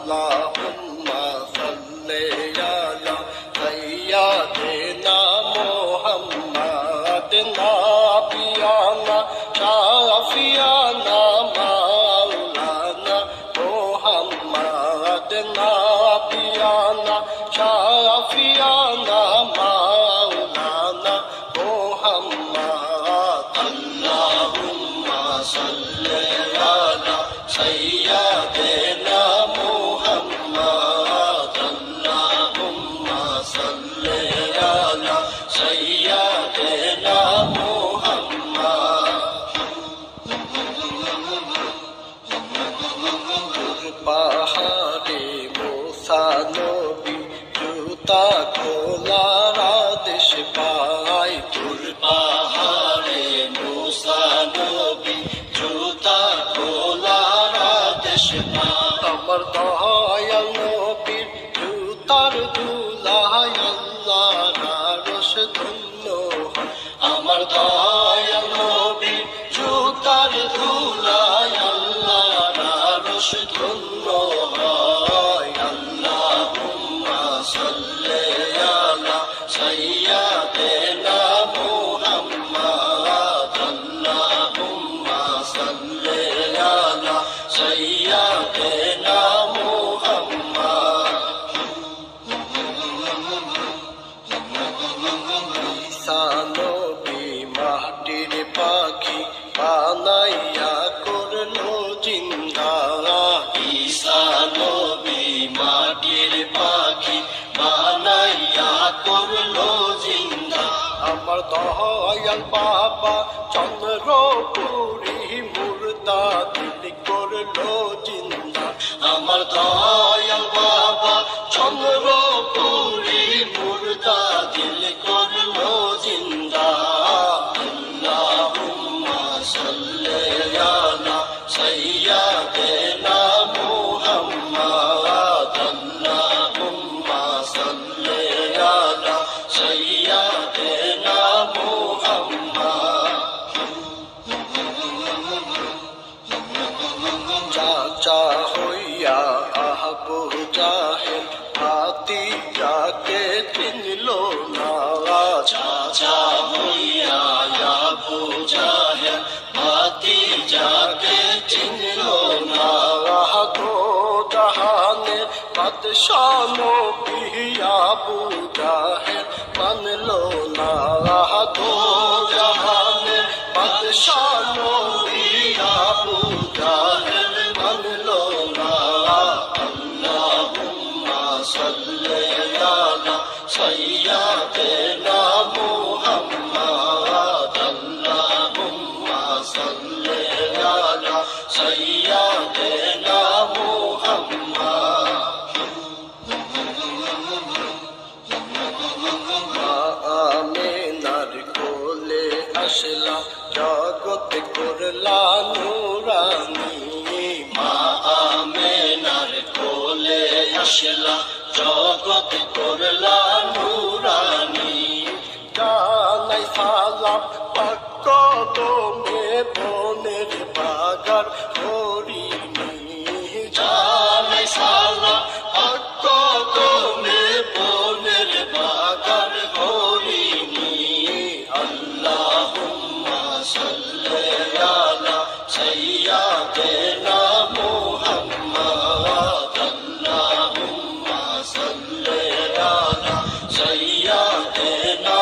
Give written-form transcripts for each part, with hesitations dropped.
अल्लाहुम्मा सल्ले अला सय्यदिना मुहम्मद नबियाना शाफियाना मौलाना मुहम्मद नबियाना शाफियाना मौलाना मुहम्मद अल्लाहुम्मा सल्ले अला सय्यदिना मुहम्मद अल्लाहुम्मा सल्ले अला सय्यदिना मुहम्मद पाहाड़े मूसा नबी जूता खोलार आदेश पाय तुर पाहाड़े मूसा नबी जूता खोलार आदेश पाय আমার দয়াল নবীর জুতার ধুলায় আল্লাহর আরশ ধন্য হয় আমার দয়াল নবীর জুতার ধুলায় আল্লাহর আরশ ধন্য হয় আল্লাহুম্মা সাল্লি আলা সাইয়্যিদিনা মুহাম্মদ আল্লাহুম্মা সাল্লি আলা সাইয়্যিদিনা ঈসা নবী মাটির পাখি বানাইয়া করলো জিন্দা ঈসা নবী মাটির পাখি বানাইয়া করলো জিন্দা আমার দয়াল বাবা চন্দ্রপুরী মুর্দা দিল করলো জিন্দা আমার দয়াল বাবা চন্দ্রপুরী মুর্দা দিল করলো জিন্দা আল্লাহুম্মা সাল্লি আলা সাইয়্যিদিনা মুহাম্মদ আল্লাহুম্মা সাল্লি আলা সাইয়্যিদিনা মুহাম্মদ চাচা হইয়া আবু জাহেল ভাতিজাকে চিনল না চাচা হইয়া আবু জাহেল ভাতিজাকে চিনল না গো জাহানের বাদশাহ নবী আবু জাহেল মানল না গো জাহানের বাদশাহ নবী আবু জাহেল মানল না আল্লাহুম্মা সাল্লি আলা সাইয়্যিদিনা মুহাম্মদ আল্লাহুম্মা সাল্লি আলা সাইয়্যিদিনা মুহাম্মদ আমিনার কোলে আসলা জগৎ করলা নুরানি মা আমিনার কোলে আসলা জগৎ করলা নুরানি জানাই সালাম পাক কদমে বনের বাগার হরিণী জানাই সালাম পাক কদমে বনের বাগার হরিণী আল্লাহুম্মা সাল্লি আলা সাইয়্যিদিনা মুহাম্মদ আল্লাহুম্মা সাল্লি আলা সাইয়্যিদিনা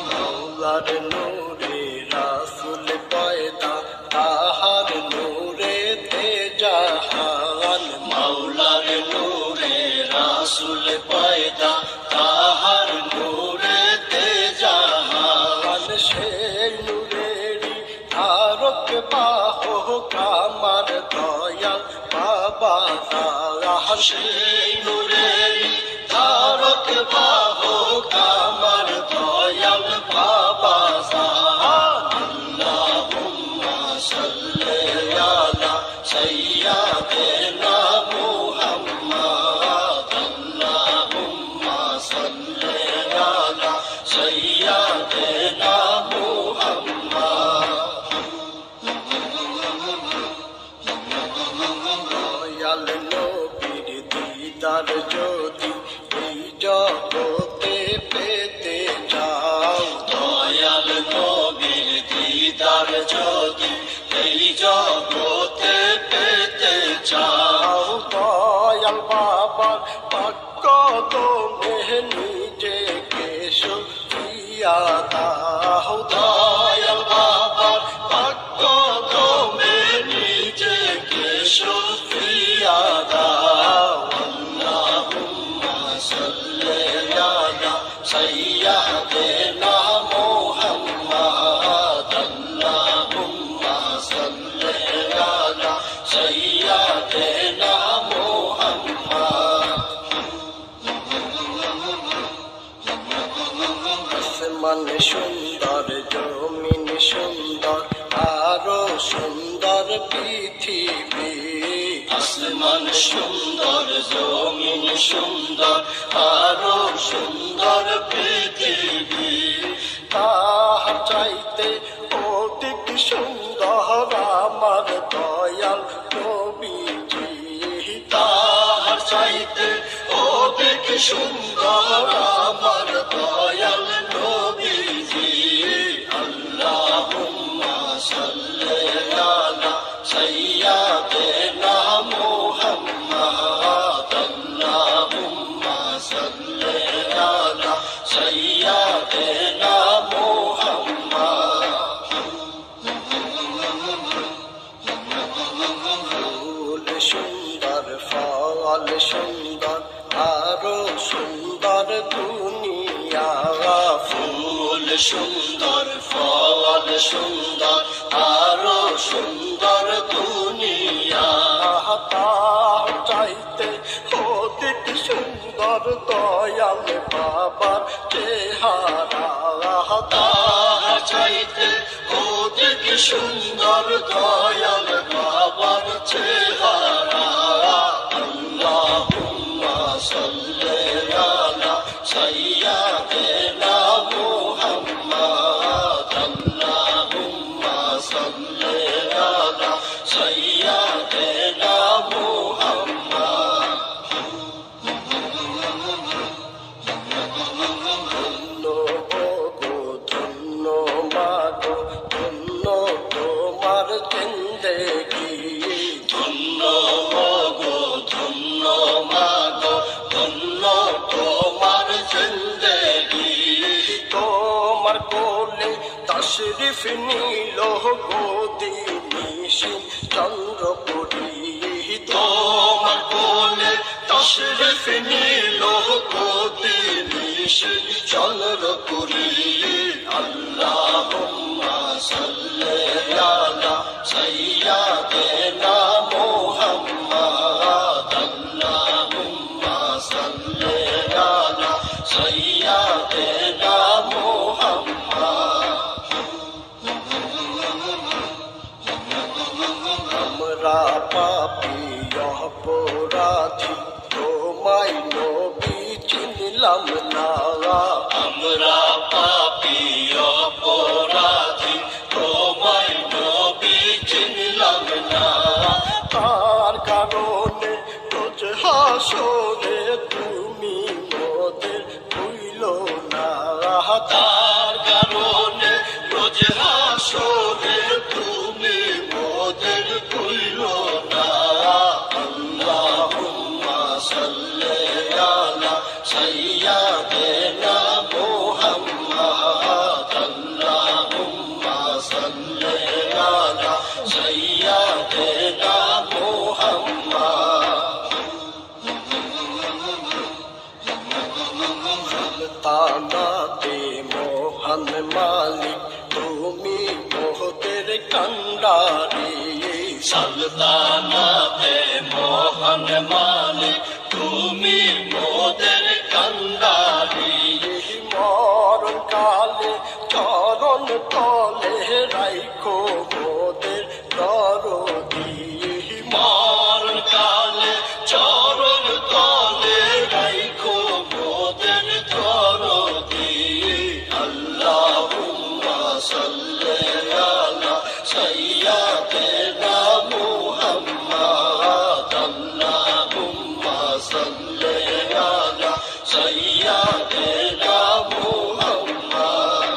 মাওলার নূরে রাসূল পয়দা তাহার নূরে তে জাহান মাওলার নূরে রাসূল পয়দা তাহার নূরে তে জাহান সেই নূরেরই ধারক বাহক আমার দয়াল বাবা জাহান সেই নূরেরই ধারক বাহক আমার দয়াল বাবা জাহান আল্লাহুম্মা সাল্লি আলা সাইয়্যিদিনা মুহাম্মদ আল্লাহুম্মা সাল্লি আলা সাইয়্যিদিনা মুহাম্মদ দিদার যদি এই জগতে পেতে চাও, দয়াল বাবার পাক কদমে নিজেকে সঁপিয়া দাও, দয়াল বাবার পাক কদমে নিজেকে সঁপিয়া দাও। আল্লাহুম্মা সাল্লি আলা সাইয়্যিদিনা মুহাম্মাদ, আল্লাহুম্মা সাল্লি আলা সাইয়্যিদিনা মুহাম্মাদ। আসমান সুন্দর, জমিন সুন্দর, আরো সুন্দর পৃথিবী। আসমান সুন্দর, জমিন সুন্দর, আরো সুন্দর পৃথিবী। তাহার চাইতে অধিক সুন্দর আমার দয়াল নবীজি, তাহার চাইতে অধিক সুন্দর আমার দয়াল নবীজি। আল্লাহুম্মা সাল্লি আলা সাইয়্যিদিনা মুহাম্মাদ, আল্লাহুম্মা সাল্লি আলা সাইয়্যিদিনা মুহাম্মাদ। ফুল সুন্দর, ফল সুন্দর, আরো সুন্দর দুনিয়া। ফুল সুন্দর, ফল সুন্দর, আরো সুন্দর দুনিয়া। তার চাইতে অধিক সুন্দর দয়াল বাবার চেহারা, তার চাইতে অধিক সুন্দর দয়াল বাবার চেহারা। আল্লাহুম্মা সাল্লি আলা সাইয়্যিদিনা মুহাম্মাদ, আল্লাহুম্মা সাল্লি আলা সাইয়্যিদিনা মুহাম্মাদ। ধন্য গো ধন্য মাগো, ধন্য তোমার জিন্দেগি। ধন্য গো ধন্য মাগো, ধন্য তোমার জিন্দেগি। তোমার কোলে তশরিফ নিল গোদি নিশিন চন্দ্রপুরী। তোমার কোলে তশরিফ নিল গোদি নিশিন চন্দ্রপুরী। আল্লাহুম্মা সাল্লি আলা সাইয়্যিদিনা মুহাম্মাদ, আল্লাহুম্মা সাল্লি আলা সাইয়্যিদিনা মুহাম্মাদ। আমরা পাপী অপরাধী, তোমায় নবী চিনলাম না। আমরা পাপী অপরাধী, তোমায় নবী চিনলাম না। তার কারণে রোজ হাসরে তুমি মোদের ভুইলো না। তার কারণে রোজ হাসরে তুমি মোদের ভুইলো না। আল্লাহুম্মা সাল্লি আলা সাইয়্যিদিনা মুহাম্মাদ, আল্লাহুম্মা সাল্লি আলা সাইয়্যিদিনা মুহাম্মাদ। তানাতে মহান মালিক তুমি মোদের কান্ডারি। সালতানাতে মহান মালিক তুমি মোদের কান্ডারি। মরণ কালে চরণ তলে রাইখো মোদের দরদি। মরণ কালে চরণ তলে রাইখো মোদের দরদি। আল্লাহুম্মা সাল্লি আলা সাইয়্যিদিনা মুহাম্মাদ, আল্লাহুম্মা সাল্লি আলা সাইয়্যিদিনা মুহাম্মাদ।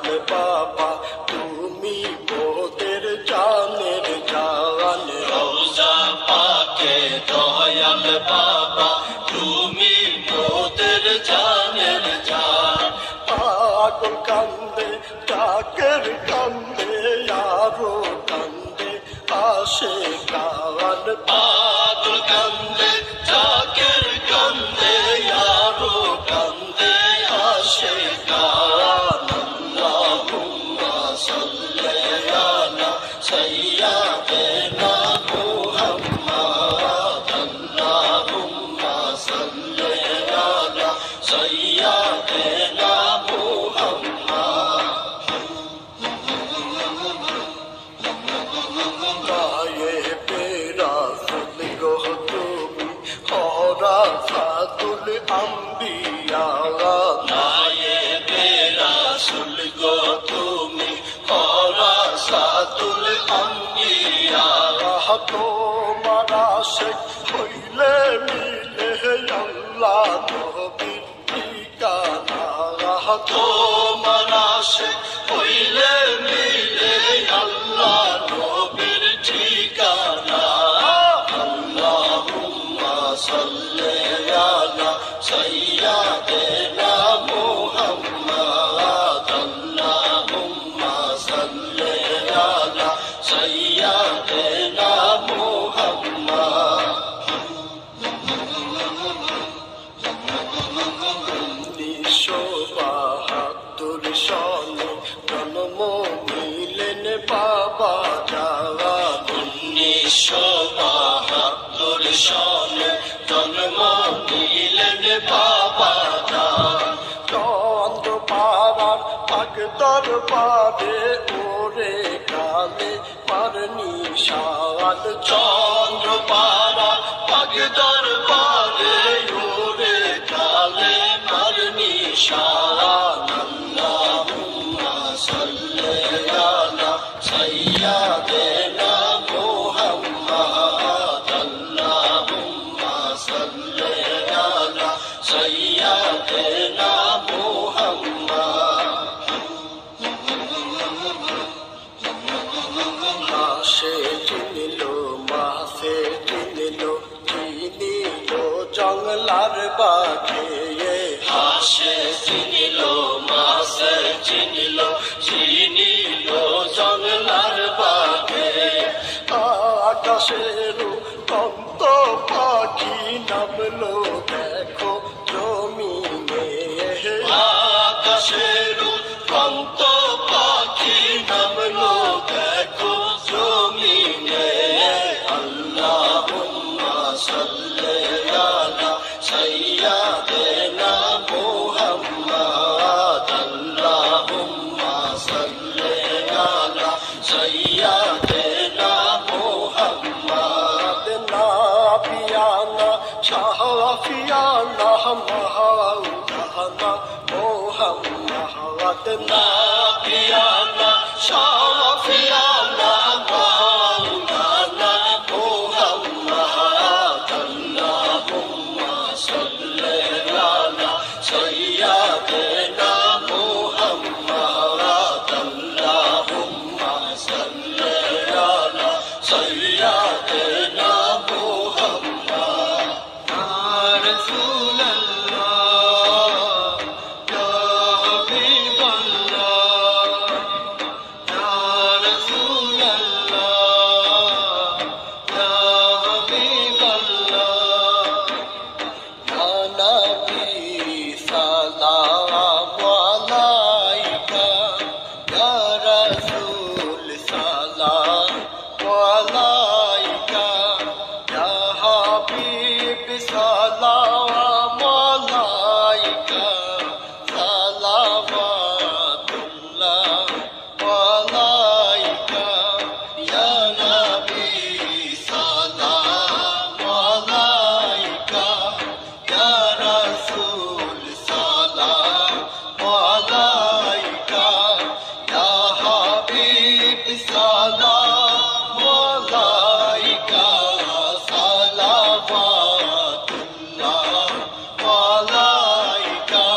দয়াল বাবা তুমি মোদের জানের জান রওজা পাকে দয়াল বাবা তুমি মোদের জানের জান পাগল কান্দে ডাকের কান্দে আরো কান্দে আসে গান পাগল কান্দে ডাকের কান্দে আরো কান্দে আসে গান আল্লাহুম্মা সাল্লি আলা সাইয়্যিদিনা মুহাম্মাদ আল্লাহুম্মা সাল্লি আলা সাইয়্যিদিনা মুহাম্মাদ গায়ে পেরা ফুল গো তুমি হরাফাতুল আম্বিয়া গায়ে পেরা ফুল গো তুমি হরাফাতুল আম্বিয়া তোমার আশিক হইলে মিলে আল্লাহ নবীর ঠিকানা তোমার আশিক হইলে মিলে আল্লাহ নবীর ঠিকানা আল্লাহুম্মা সাল্লি আলা সাইয়্যিদিনা মুহাম্মাদ আল্লাহুম্মা সাল্লি আলা সাইয়্যিদিনা মুহাম্মাদ বাহাত্তর সনে জন্ম নিলেন বাবা জান 1972 সনে জন্ম নিলেন বাবা জান চন্দ্র পাড়ার পাক দরবারে ওরে কালে মার নিশান চন্দ্র পাড়ার পাক দরবারে ওরে কালে মার নিশান আল্লাহুম্মা সাল্লি আলা সাইয়্যিদিনা মুহাম্মাদ আল্লাহুম্মা সাল্লি আলা সাইয়্যিদিনা মুহাম্মাদ মাসে চিনিল মাসে চিনিল চিনিল জঙ্গলার বাঘে হাসে চিনিল মাসে চিনিল চিনিল জঙ্গলার বাঘে আকাশের কন্ত পাখি নামলো দেখো জমিনে আকাশের কন্ত পাখি নামলো দেখো জমিনে আল্লাহুম্মা সাল্লি আলা সাইয়্যিদিনা মুহাম্মাদ আল্লাহুম্মা সাল্লি আলা সাইয়্যিদিনা মুহাম্মাদ নাবিয়ানা শাফিয়ানা মাওলানা মুহাম্মাদ নাবিয়ানা শাফিয়ানা মাওলানা মুহাম্মাদ আল্লাহুম্মা সাল্লি আলা সাইয়্যিদিনা মুহাম্মাদ আল্লাহুম্মা সাল্লি আলা সাইয়্যিদিনা মুহাম্মাদ ইয়া রাসূলুল্লাহ ইয়া হাবিবাল্লাহ ইয়া রাসূলুল্লাহ ইয়া হাবিবাল্লাহ ইয়া নবী সালামু আলাইকা ইয়া রাসূল সালামু আলাইকা ইয়া হাবিব সালামু আলাইকা সালাওয়াতুল্লাহ আলাইকা ইয়া নবী সালামু আলাইকা ইয়া রাসূল সালামু আলাইকা ইয়া হাবিব সালামু আলাইকা সালাওয়াতুল্লাহ আলাইকা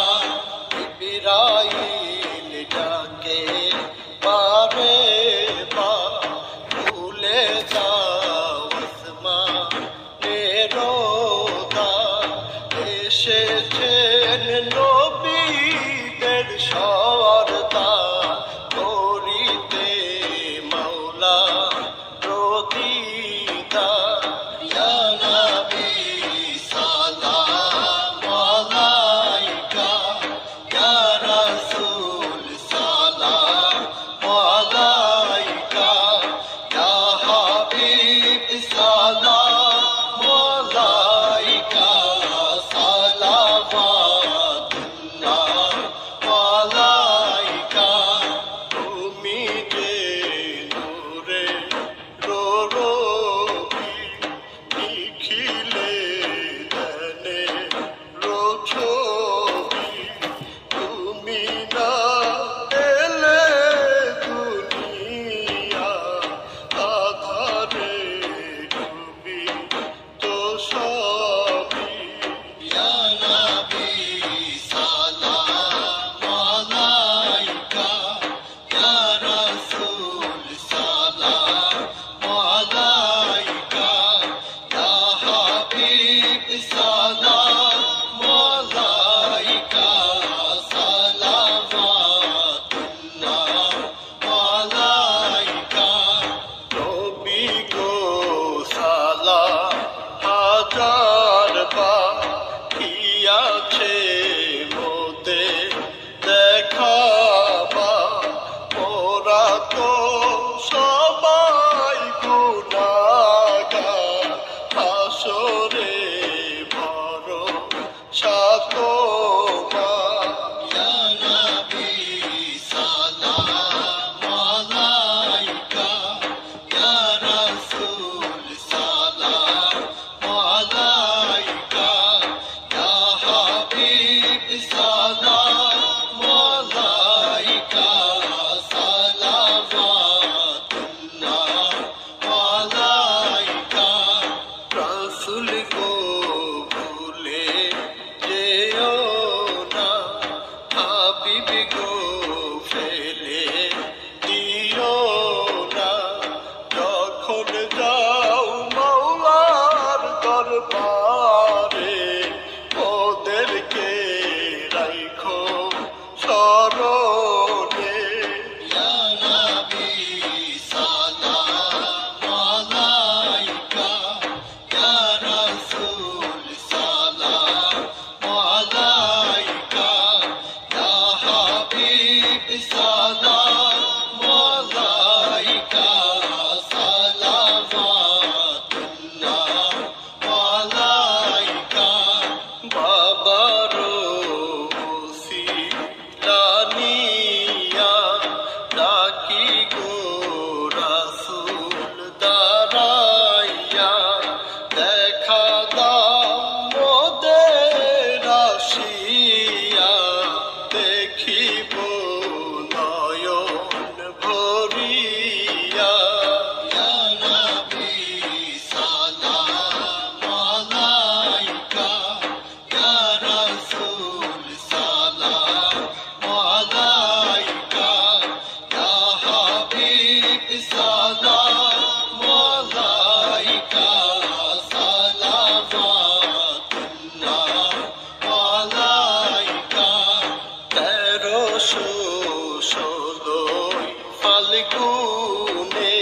ফাল্গুনে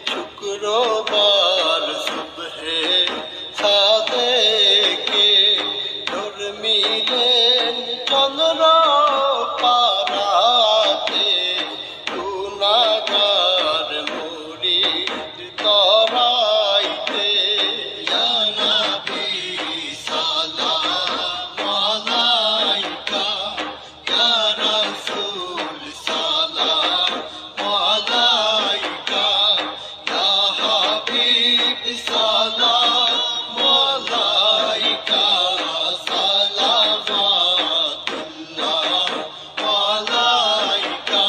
শুক্রবার সুবহে সাদেকে ধর্মিলেন চন্দ্র পারাতে গুনাগার মুরিদ তরাইতে ইয়া নবী সালাম আলাইকা ইয়া রাসূল সালাম আলাইকা ইয়া হাবিব সালাম আলাইকা সালাওয়াতুল্লাহ আলাইকা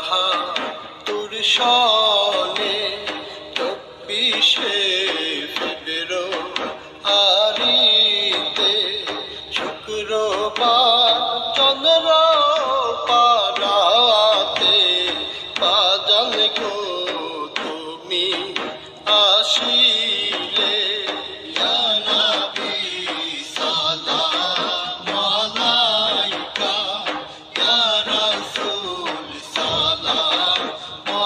1972 সনে 24শে ফেব্রুয়ারিতে শুক্রবার চন্দ্র পারাতে বাজান গো তুমি আসিলে ইয়া নবী সালাম আলাইকা ইয়া রাসূল সালাম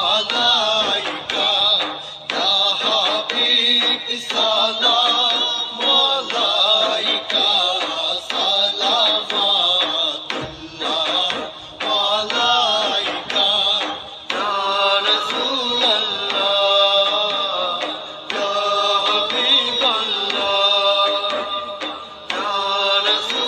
আলাইকা ইয়া হাবিব সালাম আলাইকা সালাওয়াতুল্লাহ আলাইকা ইয়া রাসূলাল্লাহ ইয়া হাবিবাল্লাহ ইয়া রাসূল